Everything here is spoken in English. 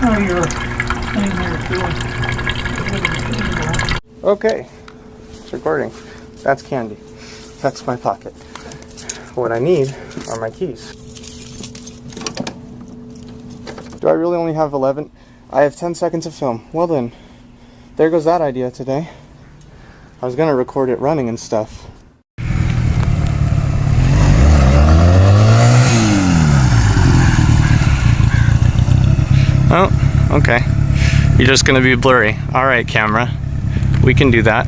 Oh, you're in here too. Okay, it's recording. That's candy. That's my pocket. What I need are my keys. Do I really only have 11? I have 10 seconds of film. Well then, there goes that idea today. I was gonna record it running and stuff. Oh, okay. You're just gonna be blurry. Alright, camera. We can do that.